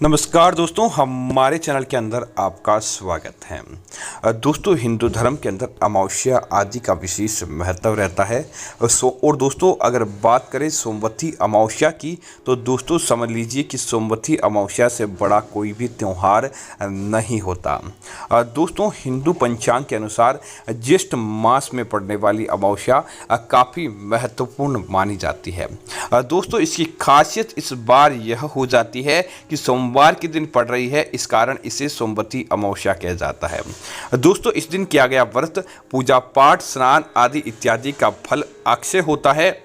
नमस्कार दोस्तों, हमारे चैनल के अंदर आपका स्वागत है। दोस्तों, हिंदू धर्म के अंदर अमावस्या आदि का विशेष महत्व रहता है। और दोस्तों, अगर बात करें सोमवती अमावस्या की, तो दोस्तों समझ लीजिए कि सोमवती अमावस्या से बड़ा कोई भी त्यौहार नहीं होता। दोस्तों, हिंदू पंचांग के अनुसार ज्येष्ठ मास में पड़ने वाली अमावस्या काफ़ी महत्वपूर्ण मानी जाती है। दोस्तों, इसकी खासियत इस बार यह हो जाती है कि सोमवार के दिन पड़ रही है, इस कारण इसे सोमवती अमावस्या कहा जाता है। दोस्तों, इस दिन किया गया व्रत, पूजा पाठ, स्नान आदि इत्यादि का फल अक्षय होता है।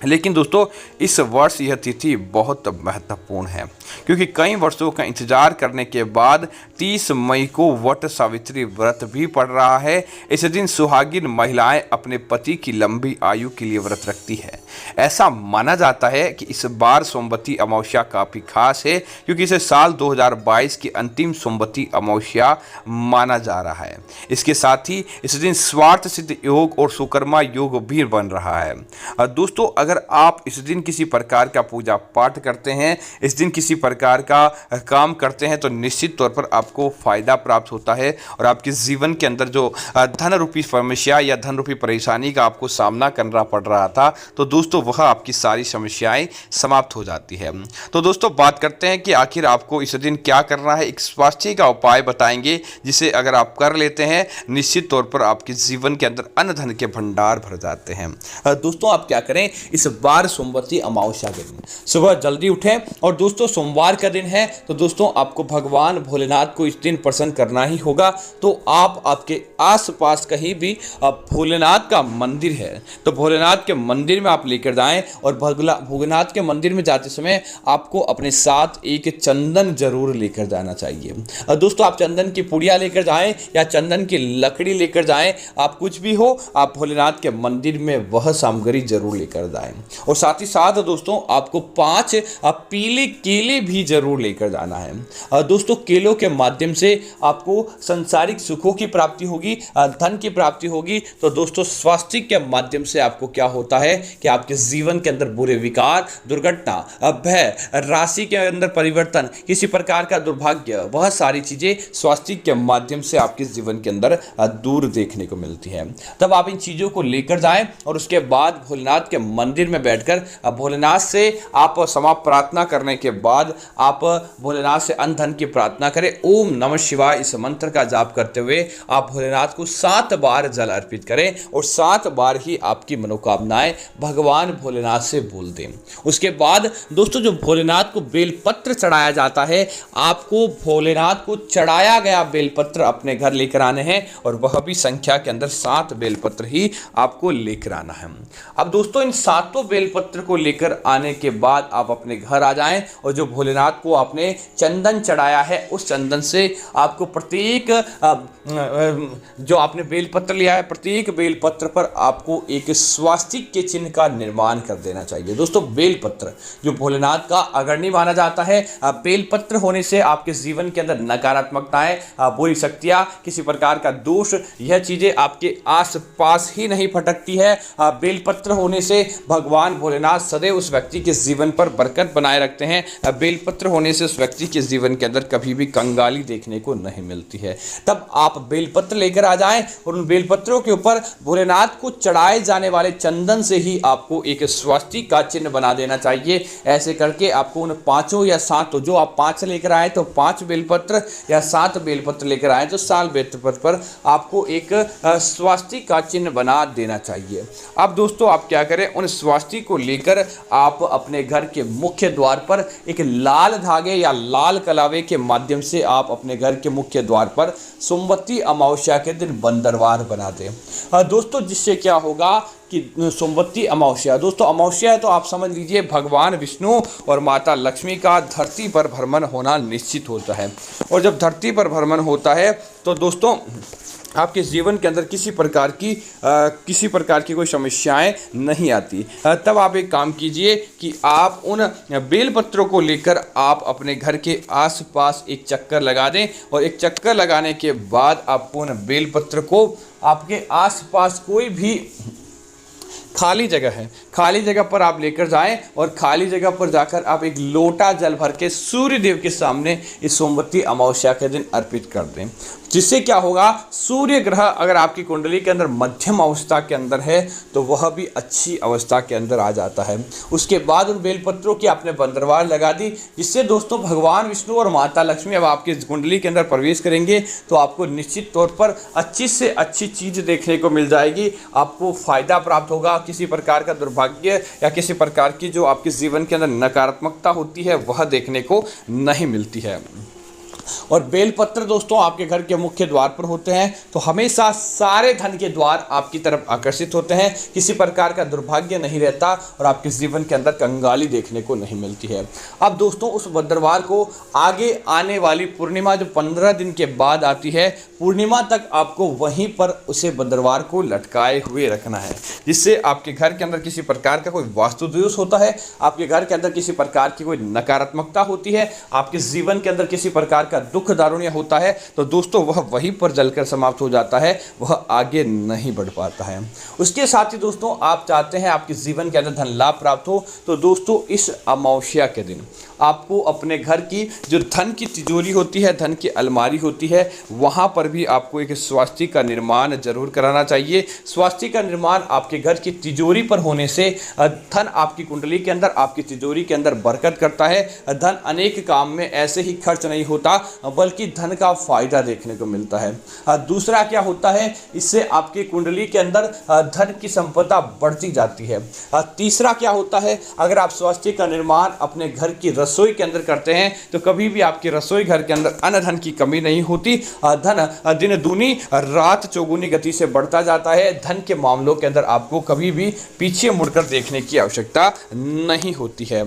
लेकिन दोस्तों, इस वर्ष यह तिथि बहुत महत्वपूर्ण है, क्योंकि कई वर्षों का इंतजार करने के बाद 30 मई को वट सावित्री व्रत भी पड़ रहा है। इस दिन सुहागिन महिलाएं अपने पति की लंबी आयु के लिए व्रत रखती है। ऐसा माना जाता है कि इस बार सोमवती अमावस्या काफ़ी खास है, क्योंकि इसे साल 2022 की अंतिम सोमवती अमावस्या माना जा रहा है। इसके साथ ही इस दिन स्वार्थ सिद्ध योग और सुकर्मा योग भी बन रहा है। दोस्तों, अगर आप इस दिन किसी प्रकार का पूजा पाठ करते हैं, इस दिन किसी प्रकार का काम करते हैं, तो निश्चित तौर पर आपको फायदा प्राप्त होता है और आपके जीवन के अंदर जो धन रूपी समस्या या धन रूपी परेशानी का आपको सामना करना पड़ रहा था, तो दोस्तों वह आपकी सारी समस्याएं समाप्त हो जाती है। तो दोस्तों, बात करते हैं कि आखिर आपको इस दिन क्या करना है। एक स्वास्थ्य का उपाय बताएंगे, जिसे अगर आप कर लेते हैं, निश्चित तौर पर आपके जीवन के अंदर अन्न धन के भंडार भर जाते हैं। दोस्तों, आप क्या करें, इस बार सोमवती अमावस्या के दिन सुबह जल्दी उठें। और दोस्तों, सोमवार का दिन है, तो दोस्तों आपको भगवान भोलेनाथ को इस दिन प्रसन्न करना ही होगा। तो आप आपके आसपास कहीं भी भोलेनाथ का मंदिर है, तो भोलेनाथ के मंदिर में आप लेकर जाएं। और भोलेनाथ के मंदिर में जाते समय आपको अपने साथ एक चंदन जरूर लेकर जाना चाहिए। दोस्तों, आप चंदन की पुड़िया लेकर जाएं या चंदन की लकड़ी लेकर जाएं, आप कुछ भी हो, आप भोलेनाथ के मंदिर में वह सामग्री जरूर लेकर जाएं। और साथ ही साथ दोस्तों, आपको 5 पीले केले भी जरूर लेकर जाना है। दोस्तों, केलों के माध्यम से आपको सांसारिक सुखों की प्राप्ति होगी, धन की प्राप्ति होगी। तो दोस्तों, स्वास्थ्य के माध्यम से आपको क्या होता है कि आपके जीवन के अंदर बुरे विकार, दुर्घटना, भय, राशि के अंदर परिवर्तन, किसी प्रकार का दुर्भाग्य, वह सारी चीजें स्वास्थ्य के माध्यम से आपके जीवन के अंदर दूर देखने को मिलती है। तब आप इन चीजों को लेकर जाएं और उसके बाद भोलेनाथ के मंदिर में बैठकर भोलेनाथ से आप क्षमा प्रार्थना करने के बाद आप भोलेनाथ से अन्न धन की प्रार्थना करें। ओम नमः शिवाय इस मंत्र का जाप करते हुए आप भोलेनाथ को 7 बार जल अर्पित करें और 7 बार ही आपकी मनोकामनाएं भगवान भोलेनाथ से बोल दें। उसके बाद दोस्तों, जो भोलेनाथ को बेलपत्र चढ़ाया जाता है, आपको भोलेनाथ को चढ़ाया गया बेलपत्र अपने घर लेकर आने हैं, और वह भी संख्या के अंदर 7 बेलपत्र ही आपको लेकर आना है। अब दोस्तों, इन 7 बेलपत्र को लेकर आने के बाद आप अपने घर आ जाएं और जो भोलेनाथ को आपने चंदन चढ़ाया है, उस चंदन से आपको प्रत्येक जो आपने बेलपत्र लिया है, प्रत्येक बेलपत्र पर आपको एक स्वास्तिक के चिन्ह का निर्माण कर देना चाहिए। दोस्तों, बेलपत्र जो भोलेनाथ का अग्रणी माना जाता है, बेलपत्र होने से आपके जीवन के अंदर नकारात्मकताएं, बुरी शक्तियां, किसी प्रकार का दोष, यह चीजें आपके आस पास ही नहीं फटकती है। बेलपत्र होने से भगवान भोलेनाथ सदैव उस व्यक्ति के जीवन पर बरकत बनाए रखते हैं। बेलपत्र होने से उस व्यक्ति के जीवन के अंदर कभी भी कंगाली देखने को नहीं मिलती है। तब आप बेलपत्र लेकर आ जाएं और उन बेलपत्रों के ऊपर भोलेनाथ को चढ़ाए जाने वाले चंदन से ही आपको एक स्वास्तिक का चिन्ह बना देना चाहिए। ऐसे करके आपको उन 5 या 7, जो आप 5 लेकर आए तो 5 बेलपत्र, या 7 बेलपत्र लेकर आए तो 7 बेलपत्र पर आपको एक स्वास्तिक का चिन्ह बना देना चाहिए। अब दोस्तों, आप क्या करें, उन स्वास्तिक को लेकर आप अपने घर के मुख्य द्वार पर एक लाल धागे या लाल कलावे के माध्यम से आप अपने घर के मुख्य द्वार पर सोमवती अमावस्या के दिन बंदरवार बना दें। दोस्तों, जिससे क्या होगा कि सोमवती अमावस्या, दोस्तों अमावस्या है तो आप समझ लीजिए भगवान विष्णु और माता लक्ष्मी का धरती पर भ्रमण होना निश्चित होता है। और जब धरती पर भ्रमण होता है, तो दोस्तों आपके जीवन के अंदर किसी प्रकार की कोई समस्याएं नहीं आती। तब आप एक काम कीजिए कि आप उन बेलपत्रों को लेकर आप अपने घर के आसपास एक चक्कर लगा दें, और एक चक्कर लगाने के बाद आप उन बेलपत्र को आपके आसपास कोई भी खाली जगह है, खाली जगह पर आप लेकर जाएं और खाली जगह पर जाकर आप एक लोटा जल भर के सूर्य देव के सामने इस सोमवती अमावस्या के दिन अर्पित कर दें। जिससे क्या होगा, सूर्य ग्रह अगर आपकी कुंडली के अंदर मध्यम अवस्था के अंदर है तो वह भी अच्छी अवस्था के अंदर आ जाता है। उसके बाद उन बेलपत्रों की आपने बंदरवार लगा दी, जिससे दोस्तों भगवान विष्णु और माता लक्ष्मी अब आपकी कुंडली के अंदर प्रवेश करेंगे तो आपको निश्चित तौर पर अच्छी से अच्छी चीज़ देखने को मिल जाएगी। आपको फायदा प्राप्त होगा, किसी प्रकार का दुर्भाग्य या किसी प्रकार की जो आपके जीवन के अंदर नकारात्मकता होती है वह देखने को नहीं मिलती है। और बेलपत्र दोस्तों आपके घर के मुख्य द्वार पर होते हैं तो हमेशा सारे धन के द्वार आपकी तरफ आकर्षित होते हैं, किसी प्रकार का दुर्भाग्य नहीं रहता और आपके जीवन के अंदर कंगाली देखने को नहीं मिलती है। अब दोस्तों उस बंदरवार को आगे आने वाली पूर्णिमा जो 15 दिन के बाद आती है, पूर्णिमा तक आपको वहीं पर उसे बंदरवार को लटकाए हुए रखना है, जिससे आपके घर के अंदर किसी प्रकार का कोई वास्तु दोष होता है, आपके घर के अंदर किसी प्रकार की कोई नकारात्मकता होती है, आपके जीवन के अंदर किसी प्रकार का दुख दारुण्य होता है तो दोस्तों वह वहीं पर जलकर समाप्त हो जाता है, वह आगे नहीं बढ़ पाता है। उसके साथ ही दोस्तों आप चाहते हैं आपके जीवन के अंदर धन लाभ प्राप्त हो तो दोस्तों इस अमावस्या के दिन आपको अपने घर की जो धन की तिजोरी होती है, धन की अलमारी होती है, वहाँ पर भी आपको एक स्वास्तिक का निर्माण जरूर कराना चाहिए। स्वास्तिक का निर्माण आपके घर की तिजोरी पर होने से धन आपकी कुंडली के अंदर, आपकी तिजोरी के अंदर बरकत करता है। धन अनेक काम में ऐसे ही खर्च नहीं होता बल्कि धन का फायदा देखने को मिलता है। दूसरा क्या होता है, इससे आपकी कुंडली के अंदर धन की संपदा बढ़ती जाती है। तीसरा क्या होता है, अगर आप स्वास्तिक का निर्माण अपने घर की रसोई के अंदर करते हैं तो कभी भी आपके रसोई घर के अंदर अन्न धन की कमी नहीं होती। धन दिन दूनी रात चौगुनी गति से बढ़ता जाता है। धन के मामलों के अंदर आपको कभी भी पीछे मुड़कर देखने की आवश्यकता नहीं होती है।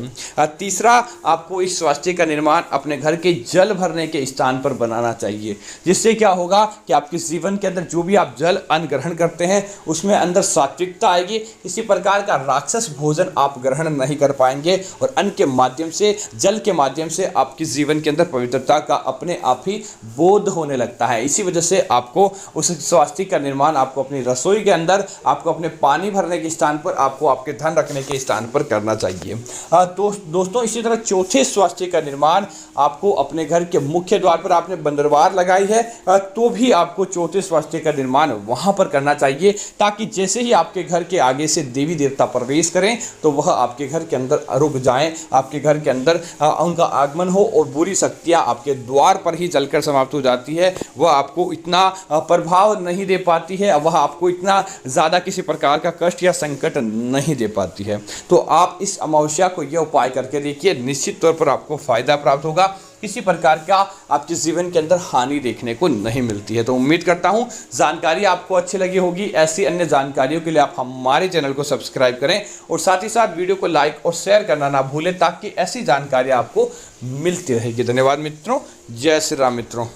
तीसरा, आपको इस स्वास्थ्य का निर्माण अपने घर के जल भरने के स्थान पर बनाना चाहिए, जिससे क्या होगा कि आपके जीवन के अंदर जो भी आप जल अन्न ग्रहण करते हैं उसमें अंदर सात्विकता आएगी। किसी प्रकार का राक्षस भोजन आप ग्रहण नहीं कर पाएंगे और अन्न के माध्यम से, जल के माध्यम से आपके जीवन के अंदर पवित्रता का अपने आप ही बोध होने लगता है। इसी वजह से आपको उस स्वास्थ्य का निर्माण आपको अपनी रसोई के अंदर, आपको अपने पानी भरने के स्थान पर, आपको आपके धन रखने के स्थान पर करना चाहिए। तो दोस्तों इसी तरह चौथे स्वास्थ्य का निर्माण आपको अपने घर के मुख्य द्वार पर, आपने बंदरवार लगाई है तो भी आपको चौथे स्वास्थ्य का निर्माण वहां पर करना चाहिए, ताकि जैसे ही आपके घर के आगे से देवी देवता प्रवेश करें तो वह आपके घर के अंदर रुक जाएं, आपके घर के अंदर उनका आगमन हो और बुरी शक्तियां आपके द्वार पर ही जलकर समाप्त हो जाती है। वह आपको इतना प्रभाव नहीं दे पाती है, वह आपको इतना ज़्यादा किसी प्रकार का कष्ट या संकट नहीं दे पाती है। तो आप इस अमावस्या को यह उपाय करके देखिए, निश्चित तौर पर आपको फायदा प्राप्त होगा, किसी प्रकार का आपके जीवन के अंदर हानि देखने को नहीं मिलती है। तो उम्मीद करता हूं जानकारी आपको अच्छी लगी होगी। ऐसी अन्य जानकारियों के लिए आप हमारे चैनल को सब्सक्राइब करें और साथ ही साथ वीडियो को लाइक और शेयर करना ना भूलें, ताकि ऐसी जानकारी आपको मिलती रहेगी। धन्यवाद मित्रों, जय श्री राम मित्रों।